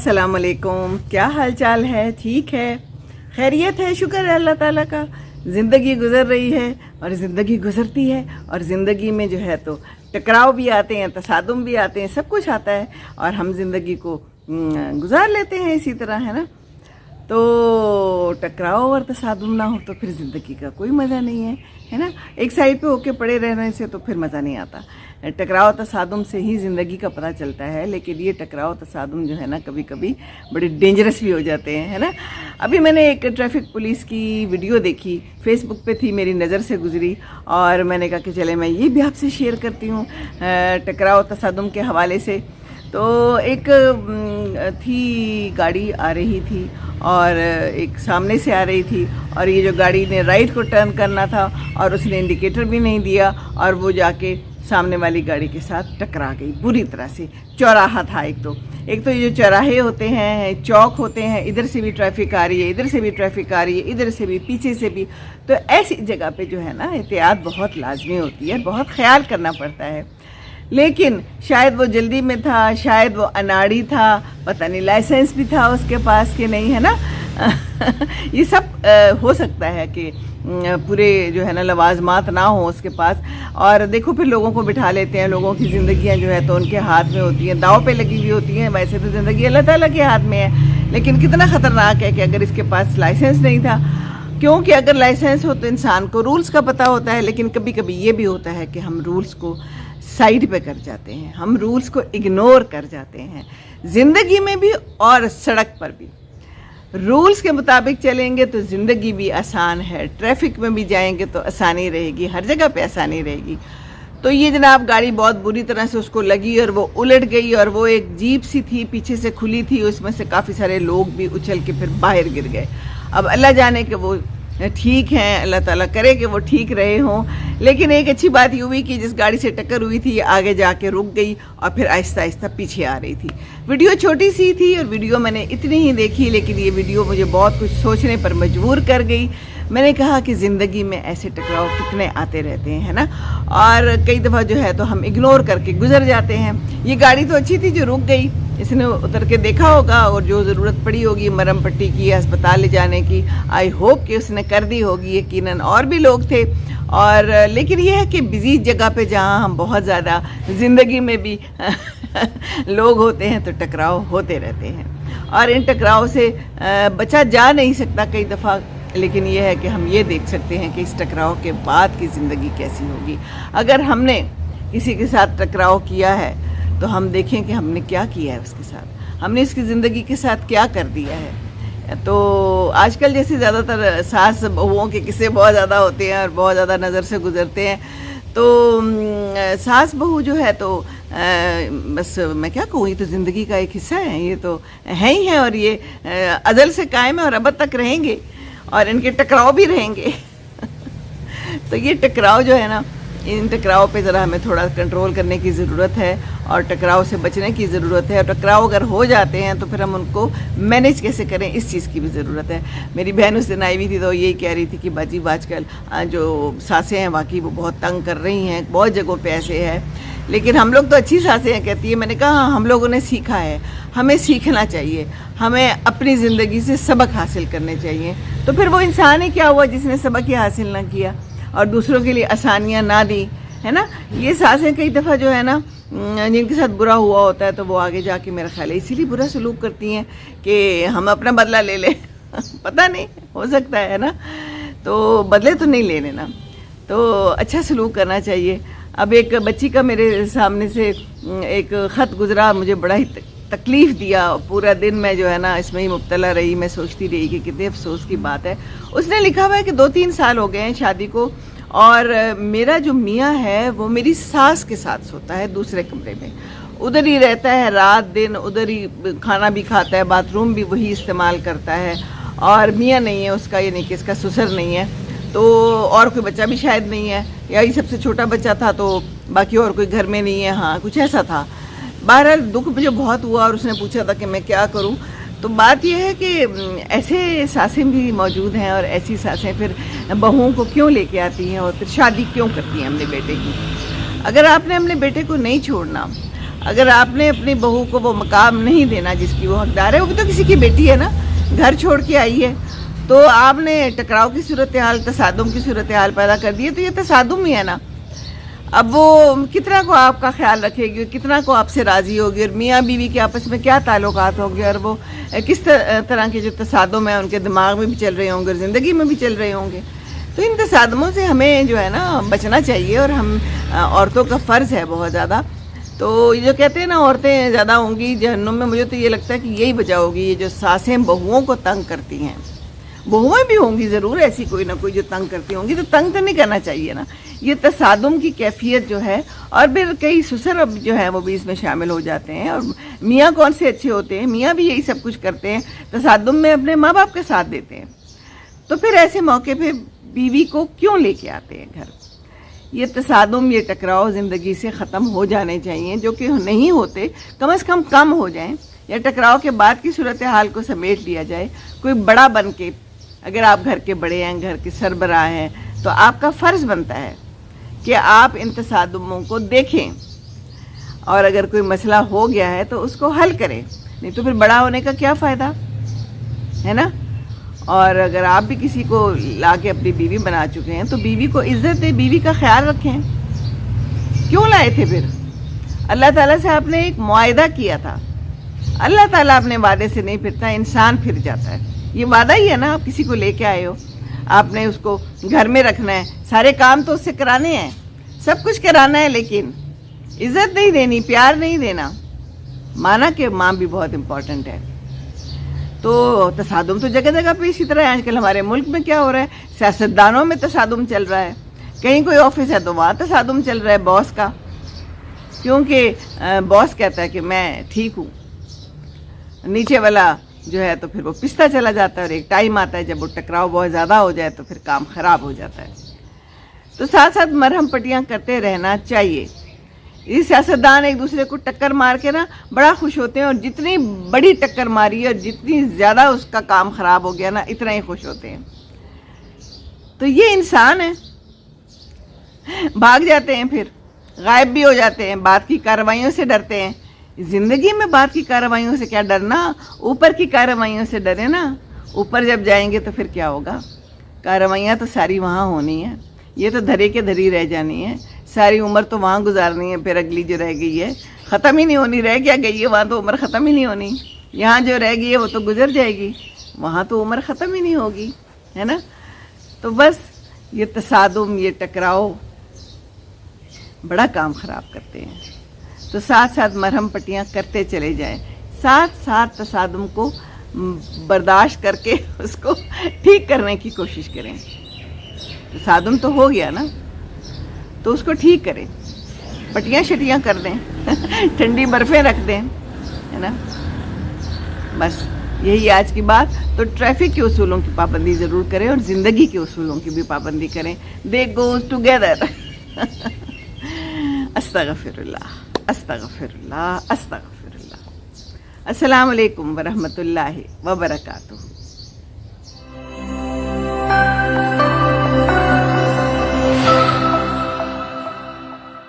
अस्सलाम वालेकुम। क्या हाल चाल है? ठीक है, खैरियत है, शुक्र है अल्लाह ताला का। ज़िंदगी गुज़र रही है और ज़िंदगी गुज़रती है और ज़िंदगी में जो है तो टकराव भी आते हैं, तसादुम भी आते हैं, सब कुछ आता है और हम ज़िंदगी को गुजार लेते हैं इसी तरह, है ना। तो टकराव और तसादुम ना हो तो फिर ज़िंदगी का कोई मज़ा नहीं है ना। एक साइड पे होके पड़े रहने से तो फिर मज़ा नहीं आता। टकराव तसादुम से ही ज़िंदगी का पता चलता है, लेकिन ये टकराव तसादुम जो है ना कभी कभी बड़े डेंजरस भी हो जाते हैं, है ना। अभी मैंने एक ट्रैफिक पुलिस की वीडियो देखी, फेसबुक पे थी, मेरी नज़र से गुजरी और मैंने कहा कि चले मैं ये भी आपसे शेयर करती हूँ टकराव तसादुम के हवाले से। तो एक थी गाड़ी आ रही थी और एक सामने से आ रही थी और ये जो गाड़ी ने राइट को टर्न करना था और उसने इंडिकेटर भी नहीं दिया और वो जाके सामने वाली गाड़ी के साथ टकरा गई बुरी तरह से। चौराहा था एक तो ये जो चौराहे होते हैं, चौक होते हैं, इधर से भी ट्रैफिक आ रही है, इधर से भी ट्रैफिक आ रही है, इधर से भी, पीछे से भी। तो ऐसी जगह पे जो है ना एहतियात बहुत लाजमी होती है, बहुत ख्याल करना पड़ता है। लेकिन शायद वो जल्दी में था, शायद वो अनाड़ी था, पता नहीं लाइसेंस भी था उसके पास कि नहीं, है ना। ये सब हो सकता है कि पूरे जो है ना लवाजमात ना हो उसके पास। और देखो फिर लोगों को बिठा लेते हैं, लोगों की ज़िंदगियां जो है तो उनके हाथ में होती हैं, दाव पे लगी हुई होती हैं। वैसे तो ज़िंदगी अल्लाह ताला के हाथ में है, लेकिन कितना ख़तरनाक है कि अगर इसके पास लाइसेंस नहीं था। क्योंकि अगर लाइसेंस हो तो इंसान को रूल्स का पता होता है, लेकिन कभी कभी ये भी होता है कि हम रूल्स को साइड पे कर जाते हैं, हम रूल्स को इग्नोर कर जाते हैं। ज़िंदगी में भी और सड़क पर भी रूल्स के मुताबिक चलेंगे तो ज़िंदगी भी आसान है, ट्रैफिक में भी जाएंगे तो आसानी रहेगी, हर जगह पे आसानी रहेगी। तो ये जनाब गाड़ी बहुत बुरी तरह से उसको लगी और वो उलट गई और वो एक जीप सी थी, पीछे से खुली थी, उसमें से काफ़ी सारे लोग भी उछल के फिर बाहर गिर गए। अब अल्लाह जाने कि वो ठीक हैं, अल्लाह ताला करे कि वो ठीक रहे हों। लेकिन एक अच्छी बात ये हुई कि जिस गाड़ी से टक्कर हुई थी आगे जाके रुक गई और फिर आहिस्ता आहिस्ता पीछे आ रही थी। वीडियो छोटी सी थी और वीडियो मैंने इतनी ही देखी, लेकिन ये वीडियो मुझे बहुत कुछ सोचने पर मजबूर कर गई। मैंने कहा कि ज़िंदगी में ऐसे टकराव कितने आते रहते हैं, है ना। और कई दफ़ा जो है तो हम इग्नोर करके गुजर जाते हैं। ये गाड़ी तो अच्छी थी जो रुक गई, इसने उतर के देखा होगा और जो ज़रूरत पड़ी होगी मरहम पट्टी की, अस्पताल ले जाने की, आई होप कि उसने कर दी होगी। यकीनन और भी लोग थे। और लेकिन ये है कि बिजी जगह पे जहाँ हम बहुत ज़्यादा ज़िंदगी में भी लोग होते हैं तो टकराव होते रहते हैं और इन टकराव से बचा जा नहीं सकता कई दफ़ा। लेकिन ये है कि हम ये देख सकते हैं कि इस टकराव के बाद की ज़िंदगी कैसी होगी। अगर हमने किसी के साथ टकराव किया है तो हम देखें कि हमने क्या किया है उसके साथ, हमने इसकी ज़िंदगी के साथ क्या कर दिया है। तो आजकल जैसे ज़्यादातर सास बहुओं के किस्से बहुत ज़्यादा होते हैं और बहुत ज़्यादा नज़र से गुजरते हैं। तो सास बहू जो है तो बस मैं क्या कहूँ, ये तो ज़िंदगी का एक हिस्सा है, ये तो है ही है और ये अज़ल से कायम है और अबद तक रहेंगे और इनके टकराव भी रहेंगे। तो ये टकराव जो है ना, इन टकराव पे ज़रा हमें थोड़ा कंट्रोल करने की ज़रूरत है और टकराव से बचने की ज़रूरत है। और टकराव अगर हो जाते हैं तो फिर हम उनको मैनेज कैसे करें, इस चीज़ की भी ज़रूरत है। मेरी बहन उस दिन आई हुई थी तो यही कह रही थी कि बाजी आजकल जो सासें हैं वाकई वो बहुत तंग कर रही हैं, बहुत जगहों पे ऐसे है। लेकिन हम लोग तो अच्छी सासें हैं, कहती है। मैंने कहा हाँ, हम लोगों ने सीखा है, हमें सीखना चाहिए, हमें अपनी ज़िंदगी से सबक हासिल करने चाहिए। तो फिर वो इंसान ही क्या हुआ जिसने सबक ही हासिल ना किया और दूसरों के लिए आसानियाँ ना दी, है ना। ये सासें कई दफ़ा जो है ना जिनके साथ बुरा हुआ होता है तो वो आगे जाके मेरा ख्याल है इसीलिए बुरा सलूक करती हैं कि हम अपना बदला ले लें। पता नहीं, हो सकता है ना। तो बदले तो नहीं लेने ना, तो अच्छा सलूक करना चाहिए। अब एक बच्ची का मेरे सामने से एक ख़त गुज़रा, मुझे बड़ा ही तकलीफ़ दिया। पूरा दिन मैं जो है ना इसमें ही मुब्तला रही, मैं सोचती रही कि कितने अफसोस की बात है। उसने लिखा हुआ है कि 2-3 साल हो गए हैं शादी को और मेरा जो मियाँ है वो मेरी सास के साथ सोता है दूसरे कमरे में, उधर ही रहता है रात दिन, उधर ही खाना भी खाता है, बाथरूम भी वही इस्तेमाल करता है और मियाँ नहीं है उसका, यानी कि इसका ससुर नहीं है। तो और कोई बच्चा भी शायद नहीं है, या ये सबसे छोटा बच्चा था, तो बाकी और कोई घर में नहीं है। हाँ, कुछ ऐसा था। बहरहाल दुख मुझे बहुत हुआ और उसने पूछा था कि मैं क्या करूं। तो बात यह है कि ऐसे सासें भी मौजूद हैं और ऐसी सासें फिर बहुओं को क्यों लेके आती हैं और फिर शादी क्यों करती हैं अपने बेटे की। अगर आपने अपने बेटे को नहीं छोड़ना, اگر آپ نے اپنی بہو کو وہ مقام نہیں دینا جس کی وہ حقدار ہے، وہ بھی تو کسی کی بیٹی ہے نا، گھر چھوڑ کے آئی ہے، تو آپ نے ٹکراؤ کی صورتحال، تصادم کی صورتحال پیدا کر دی ہے، تو یہ تصادم ہی ہے نا۔ اب وہ کتنا کو آپ کا خیال رکھے گی، کتنا کو آپ سے راضی ہوگی، اور میاں بیوی کے آپس میں کیا تعلقات ہوں گے، اور وہ کس طرح کے جو تصادم ہیں ان کے دماغ میں بھی چل رہے ہوں گے اور زندگی میں بھی چل رہے ہوں گے۔ تو ان تصادموں سے ہمیں جو ہے نا بچنا چاہیے، اور ہم عورتوں کا فرض ہے بہت زیادہ۔ تو یہ جو کہتے ہیں نا عورتیں زیادہ ہوں گی جہنم میں، مجھے تو یہ لگتا ہے کہ یہی وجہ ہوگی، یہ جو ساسیں بہوؤں کو تنگ کرتی ہیں۔ بہویں بھی ہوں گی ضرور ایسی کوئی نہ کوئی جو تنگ کرتی ہوں گی، تو تنگ تو نہیں کرنا چاہیے نا۔ یہ تصادم کی کیفیت جو ہے، اور پھر کئی سسر جو ہیں وہ بھی اس میں شامل ہو جاتے ہیں، اور میاں کون سے اچھے ہوتے ہیں، میاں بھی یہی سب کچھ کرتے ہیں، تصادم میں اپنے ماں باپ کے ساتھ دیتے ہیں۔ تو پھر ایسے موقع پہ بیوی کو کیوں لے کے آتے ہیں گھر؟ یہ تصادم، یہ ٹکراؤ زندگی سے ختم ہو جانے چاہیے، جو کہ نہیں ہوتے کم از کم ہو جائیں، یا ٹکراؤ کے بعد کی صورتحال کو سمیٹ لیا جائے۔ کوئی بڑا بن کے، اگر آپ گھر کے بڑے ہیں، گھر کے سربراہ ہیں، تو آپ کا فرض بنتا ہے کہ آپ ان تصادموں کو دیکھیں، اور اگر کوئی مسئلہ ہو گیا ہے تو اس کو حل کریں، نہیں تو پھر بڑا ہونے کا کیا فائدہ ہے نا۔ اور اگر آپ بھی کسی کو لا کے اپنی بیوی بنا چکے ہیں تو بیوی کو عزت دے، بیوی کا خیال رکھیں۔ کیوں لائے تھے پھر؟ اللہ تعالیٰ سے آپ نے ایک معاہدہ کیا تھا۔ اللہ تعالیٰ اپنے وعدے سے نہیں پھرتا، انسان پھر جاتا ہے۔ یہ وعدہ ہی ہے نا، آپ کسی کو لے کے آئے ہو، آپ نے اس کو گھر میں رکھنا ہے، سارے کام تو اس سے کرانے ہیں، سب کچھ کرانا ہے، لیکن عزت نہیں دینی، پیار نہیں دینا۔ مانا کہ ماں بھی بہت امپورٹنٹ ہے۔ تو تصادم تو جگہ جگہ پہ اسی طرح ہے۔ آج کل ہمارے ملک میں کیا ہو رہا ہے، سیاستدانوں میں تصادم چل رہا ہے، کہیں کوئی آفس ہے تو وہاں تصادم چل رہا ہے باس کا، کیونکہ باس کہتا ہے کہ میں ٹھیک ہوں، نیچے والا جو ہے تو پھر وہ پستا چلا جاتا ہے، اور ایک ٹائم آتا ہے جب وہ ٹکراؤ بہت زیادہ ہو جائے تو پھر کام خراب ہو جاتا ہے۔ تو ساتھ ساتھ مرہم پٹیاں کرتے رہنا چاہیے۔ یہ سیاستدان ایک دوسرے کو ٹکر مار کے نا بڑا خوش ہوتے ہیں، اور جتنی بڑی ٹکر ماری ہے اور جتنی زیادہ اس کا کام خراب ہو گیا نا، اتنا ہی خوش ہوتے ہیں۔ تو یہ انسان ہے، بھاگ جاتے ہیں، پھر غائب بھی ہو جاتے ہیں، بعد کی کارروائیوں سے ڈرتے ہیں۔ زندگی میں بعد کی کارروائیوں سے کیا ڈرنا، اوپر کی کارروائیوں سے ڈرے نا۔ اوپر جب جائیں گے تو پھر کیا ہوگا؟ کارروائیاں تو ساری وہاں ہونی ہیں، یہ تو دھرے کے دھری رہ جانی ہے، ساری عمر تو وہاں گزارنی ہے، پھر اگلی جو رہ گئی ہے ختم ہی نہیں ہونی، رہ کیا گئی ہے، وہاں تو عمر ختم ہی نہیں ہونی۔ یہاں جو رہ گئی ہے وہ تو گزر جائے گی، وہاں تو عمر ختم ہی نہیں ہوگی، ہے نا۔ تو بس یہ تصادم، یہ ٹکراؤ بڑا کام خراب کرتے ہیں۔ تو ساتھ ساتھ مرہم پٹیاں کرتے چلے جائیں، ساتھ ساتھ تصادم کو برداشت کر کے اس کو ٹھیک کرنے کی کوشش کریں۔ تصادم تو ہو گیا نا، تو اس کو ٹھیک کریں، پٹیاں شٹیاں کر دیں، ٹھنڈی برفیں رکھ دیں، ہے نا۔ بس یہی آج کی بات۔ تو ٹریفک کے اصولوں کی پابندی ضرور کریں، اور زندگی کے اصولوں کی بھی پابندی کریں۔ دے گوز ٹوگیدر۔ استغفر اللہ، استغفر اللہ، استغفر اللہ۔ السلام علیکم ورحمۃ اللہ وبرکاتہ۔